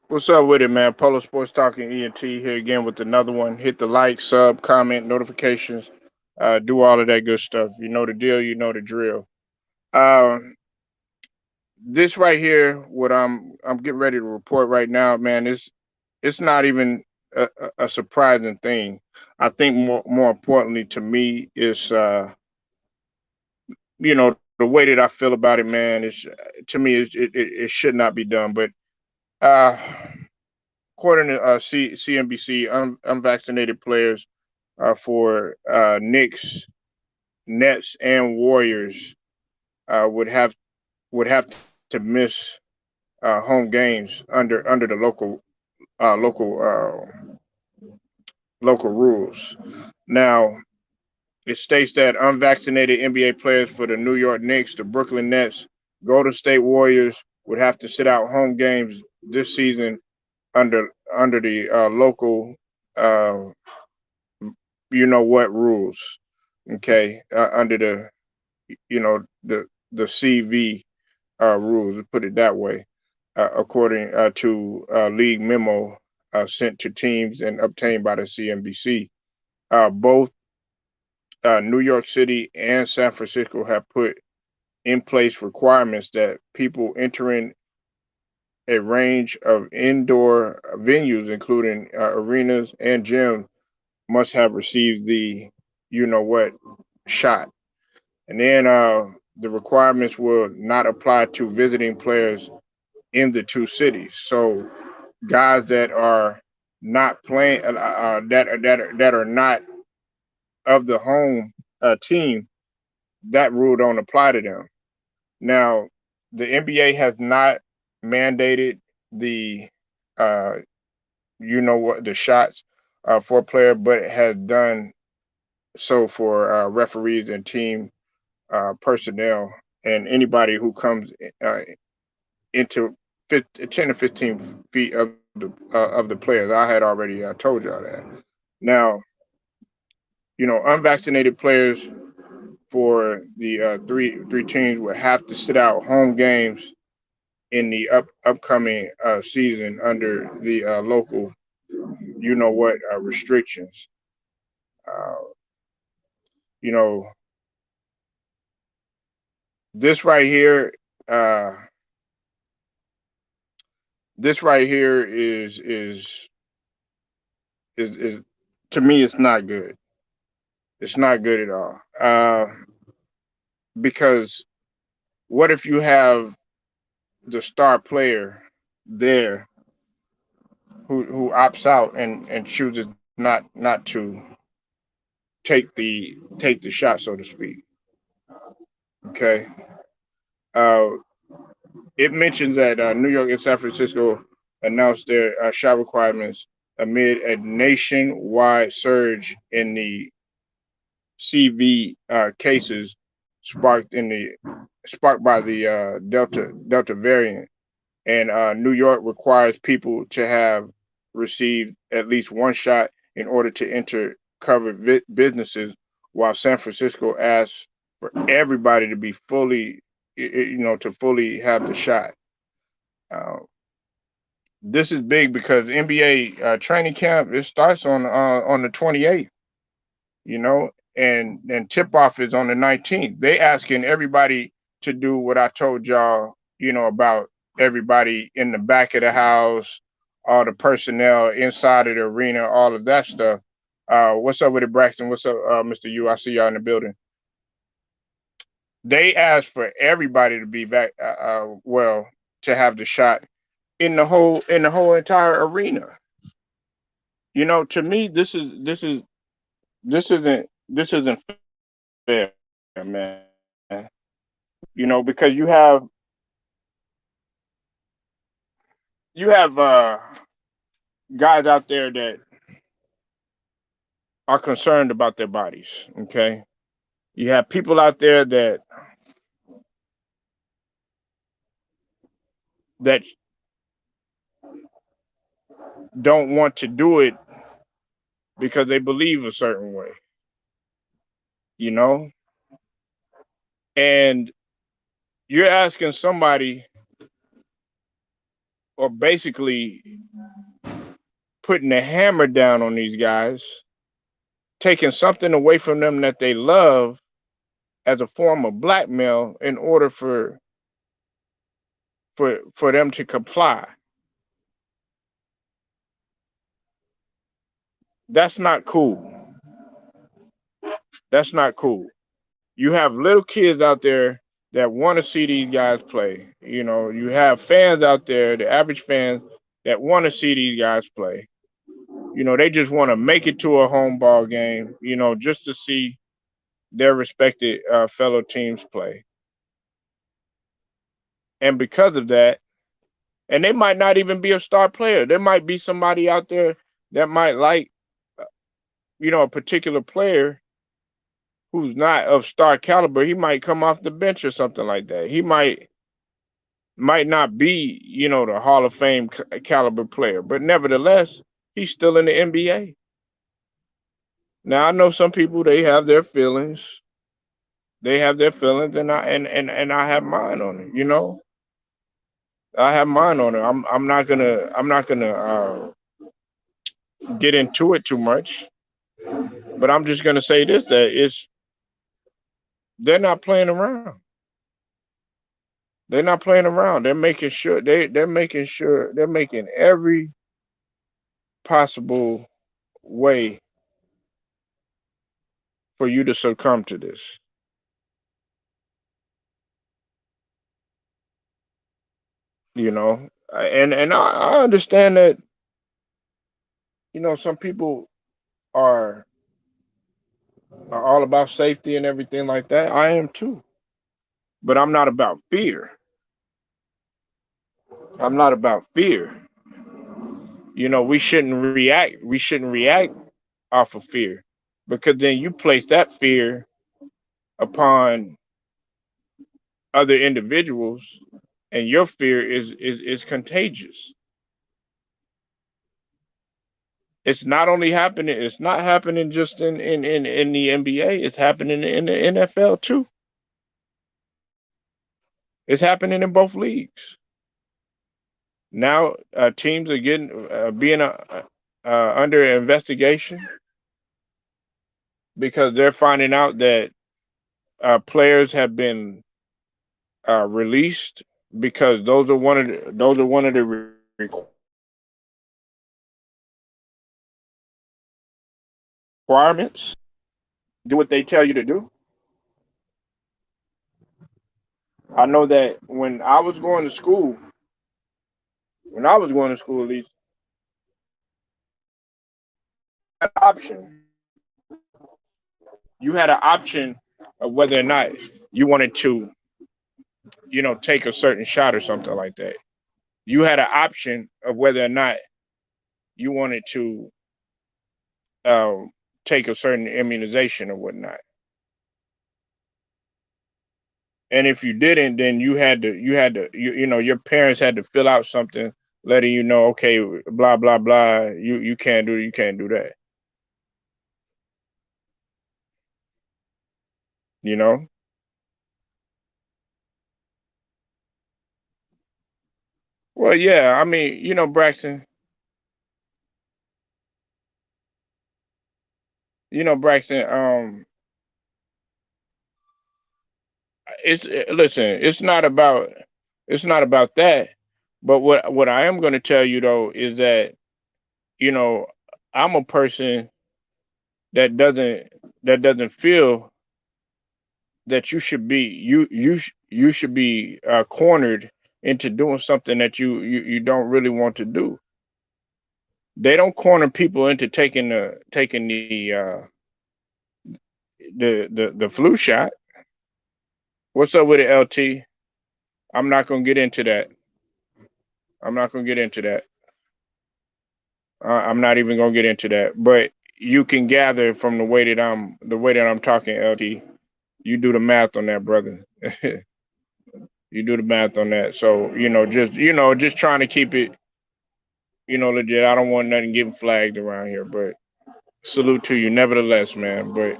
What's up with it, man? Polo Sports Talking ENT here again with another one. Hit the like, sub, comment, notifications, do all of that good stuff. You know the deal, you know the drill. Um, this right here, what I'm getting ready to report right now, man, it's not even a surprising thing. I think more importantly to me is the way that I feel about it, man. Is to me it should not be done, but uh, according to CNBC, unvaccinated players for Knicks, Nets, and Warriors uh, would have would have to miss home games under the local local rules. Now, it states that unvaccinated NBA players for the New York Knicks, the Brooklyn Nets, Golden State Warriors would have to sit out home games this season under the local uh, you know what rules. Okay, under the you know the CV rules, put it that way, according to league memo sent to teams and obtained by the CNBC. Both New York City and San Francisco have put in place requirements that people entering a range of indoor venues, including arenas and gyms, must have received the you know what shot. And then the requirements will not apply to visiting players in the two cities. So guys that are not playing, that are not of the home team, that rule don't apply to them. Now, the NBA has not mandated the uh, you know what the shots for a player, but it has done so for referees and team personnel and anybody who comes uh, into 10 to 15 feet of the players. I had already told y'all that. Now, unvaccinated players for the three teams would have to sit out home games in the upcoming season under the local, restrictions. Uh, you know, this right here, uh, this right here is to me, it's not good. It's not good at all. Because what if you have the star player there who opts out and chooses not to take the shot, so to speak. Okay. Uh, it mentions that New York and San Francisco announced their shot requirements amid a nationwide surge in the CV cases sparked in the sparked by the Delta variant. And New York requires people to have received at least one shot in order to enter covered businesses, while San Francisco asks for everybody to be fully, to fully have the shot. Uh, this is big because NBA training camp, it starts on the 28th, and tip off is on the 19th. They asking everybody to do what I told y'all, about everybody in the back of the house, all the personnel inside of the arena, all of that stuff. What's up with it, Braxton? What's up, Mr. U? I see y'all in the building. They asked for everybody to be well, to have the shot in the whole entire arena. To me, this isn't fair, man. Because you have guys out there that are concerned about their bodies. Okay, you have people out there that don't want to do it because they believe a certain way. You know, and you're asking somebody are basically putting the hammer down on these guys, taking something away from them that they love as a form of blackmail in order for them to comply. That's not cool. That's not cool. You have little kids out there that want to see these guys play. You know, you have fans out there, the average fans that want to see these guys play. You know, they just want to make it to a home ball game, you know, just to see their respected fellow teams play. And because of that, and they might not even be a star player. There might be somebody out there that might like, you know, a particular player who's not of star caliber. He might come off the bench or something like that. He might not be, you know, the Hall of Fame caliber player, but nevertheless, he's still in the NBA. Now I know some people they have their feelings. They have their feelings, and I have mine on it. You know, I have mine on it. I'm not gonna get into it too much, but I'm just gonna say this: that it's they're not playing around. They're not playing around. They're making sure they're making every possible way for you to succumb to this. You know, and I understand that, you know, some people are are all about safety and everything like that. I am too, but I'm not about fear. I'm not about fear. You know, we shouldn't react. We shouldn't react off of fear, because then you place that fear upon other individuals, and your fear is contagious. It's not only happening. It's not happening just in the NBA. It's happening in the NFL too. It's happening in both leagues. Now teams are getting being under investigation because they're finding out that players have been released because those are one of the requirements. Do what they tell you to do. I know that when I was going to school, at least, an option. You had an option of whether or not you wanted to, you know, take a certain shot or something like that. You had an option of whether or not you wanted to um, take a certain immunization or whatnot. And if you didn't, then you know, your parents had to fill out something letting you know, okay, blah blah blah, you can't do that. You know. Well, yeah, I mean, you know, Braxton, Braxton, listen, it's not about that. But what I am going to tell you though is that, you know, I'm a person that doesn't feel that you should be cornered into doing something that you don't really want to do. They don't corner people into taking the flu shot. What's up with it, LT? I'm not gonna get into that. I'm not gonna get into that. I'm not even gonna get into that. But you can gather from the way that I'm talking, LT. You do the math on that, brother. You do the math on that. So just trying to keep it, legit. I don't want nothing getting flagged around here, but salute to you, nevertheless, man. But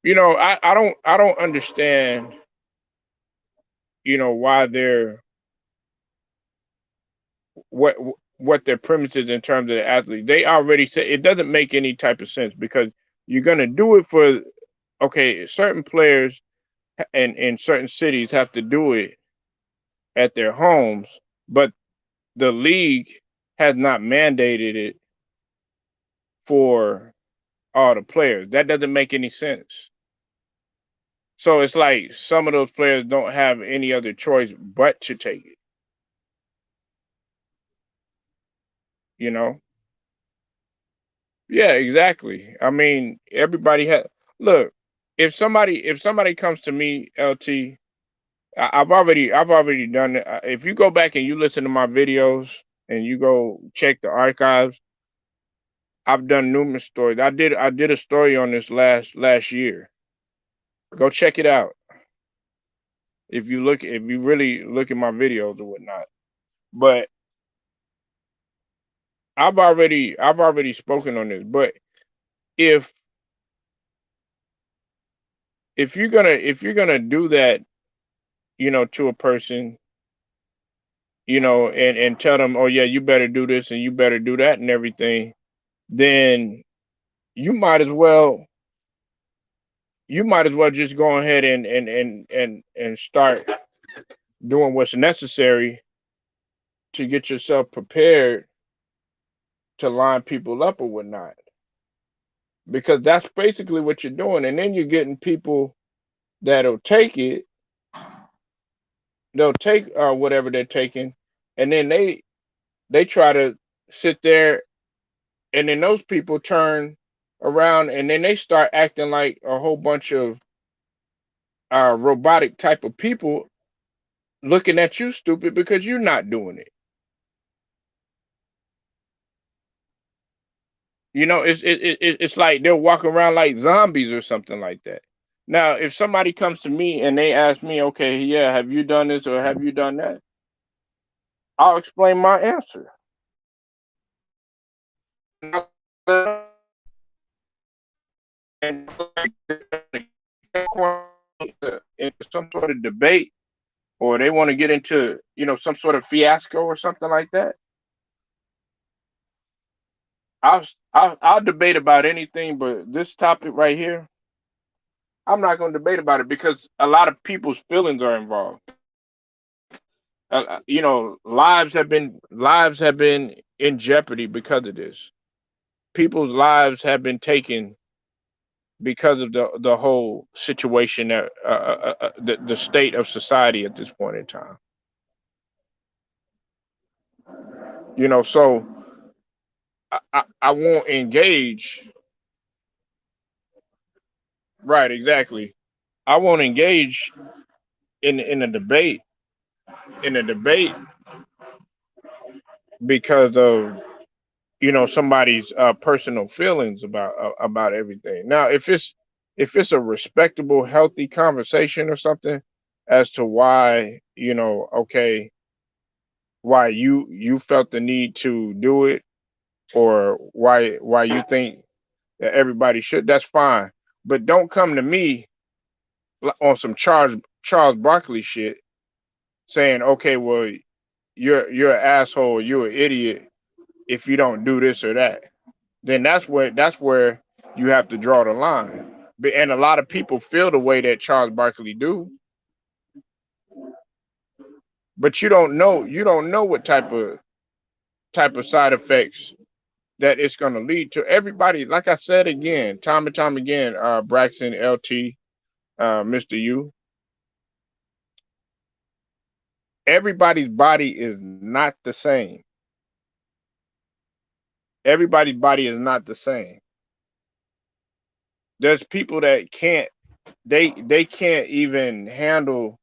I don't understand, why they're what what their premise is in terms of the athlete. They already said it doesn't make any type of sense because you're gonna do it for okay, certain players and in certain cities have to do it at their homes, but the league has not mandated it for all the players. That doesn't make any sense. So it's like some of those players don't have any other choice but to take it, you know? Yeah, exactly. I mean, everybody has look, if somebody comes to me, LT, I've already done it. If you go back and you listen to my videos and you go check the archives, I've done numerous stories. I did a story on this last year. Go check it out. If you really look at my videos or whatnot. But I've already spoken on this. But if if you're gonna do that, to a person, and tell them, oh yeah, you better do this and you better do that and everything, then you might as well you might as well just go ahead and start doing what's necessary to get yourself prepared to line people up or whatnot. Because that's basically what you're doing. And then you're getting people that'll take it, they'll take whatever they're taking, and then they try to sit there, and then those people turn around and then they start acting like a whole bunch of robotic type of people looking at you stupid because you're not doing it. It's like they'll walk around like zombies or something like that. Now, if somebody comes to me and they ask me, okay, yeah, have you done this or have you done that? I'll explain my answer. And into some sort of debate, or they want to get into, some sort of fiasco or something like that, I'll debate about anything, but this topic right here, I'm not going to debate about it because a lot of people's feelings are involved. Lives have been in jeopardy because of this. People's lives have been taken because of the whole situation that the state of society at this point in time. So I won't engage. Right, exactly. I won't engage in a debate because of somebody's personal feelings about everything. Now, if it's a respectable, healthy conversation or something as to why okay, why you felt the need to do it, or why you think that everybody should, that's fine. But don't come to me on some Charles Barkley shit saying, okay, well, you're an asshole, you're an idiot if you don't do this or that. Then that's where you have to draw the line. And a lot of people feel the way that Charles Barkley do, but you don't know what type of side effects that it's going to lead to. Everybody, like I said again, time and time again, Braxton, LT, Mr. U, everybody's body is not the same. Everybody's body is not the same. There's people that they can't even handle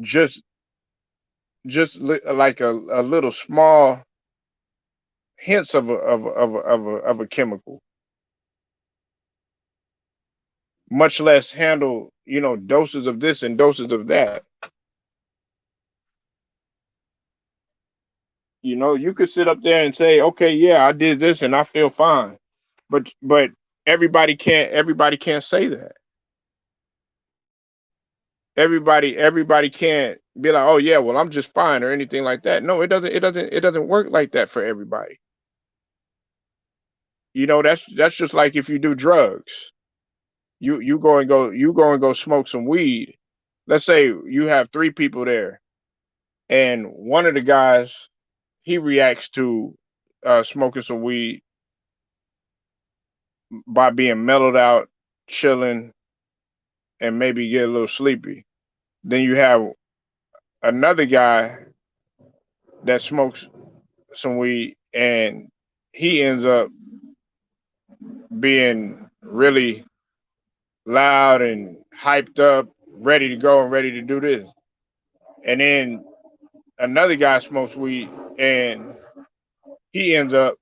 just like a little small hints of a chemical, much less handle doses of this and doses of that. You could sit up there and say, okay, yeah, I did this and I feel fine, but everybody can't say that. Everybody can't be like, oh yeah, well I'm just fine or anything like that. No, it doesn't work like that for everybody. You know, that's just like if you do drugs. You go and go smoke some weed. Let's say you have three people there, and one of the guys he reacts to smoking some weed by being mellowed out, chilling, and maybe get a little sleepy. Then you have another guy that smokes some weed and he ends up being really loud and hyped up, ready to go and ready to do this. And then another guy smokes weed and he ends up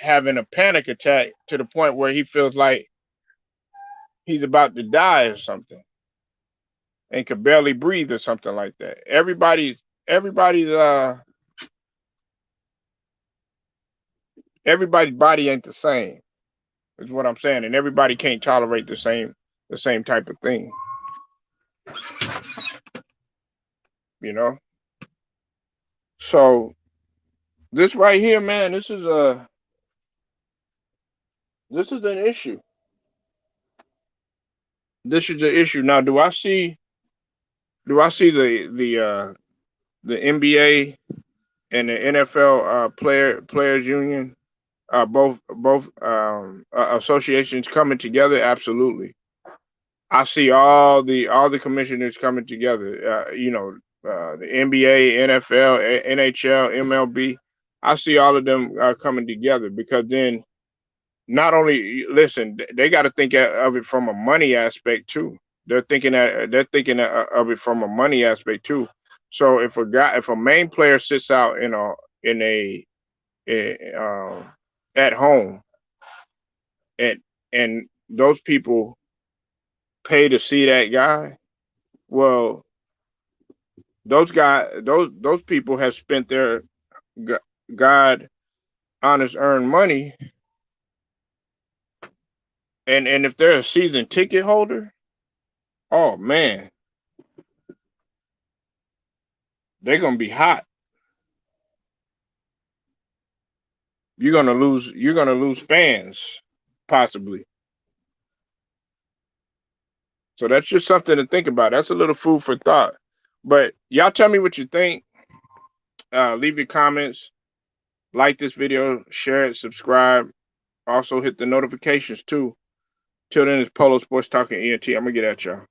having a panic attack to the point where he feels like he's about to die or something and could barely breathe or something like that. Everybody's everybody's body ain't the same, is what I'm saying. And everybody can't tolerate the same type of thing, you know? So this right here, man, this is an issue. This is an issue. Now do I see the NBA and the NFL players union both associations coming together? Absolutely. I see all the commissioners coming together. The NBA, NFL, NHL, MLB. I see all of them coming together because then not only listen, they got to think of it from a money aspect too. They're thinking of it from a money aspect too. So if a main player sits out in a at home and and those people pay to see that guy, well, those people have spent their God honest earned money, and if they're a season ticket holder, oh man, they're gonna be hot. You're gonna lose fans possibly. So that's just something to think about. That's a little food for thought. But y'all tell me what you think. Leave your comments, like this video, share it, subscribe. Also hit the notifications too. Till then, it's Polo Sports Talking ENT. I'm gonna get at y'all.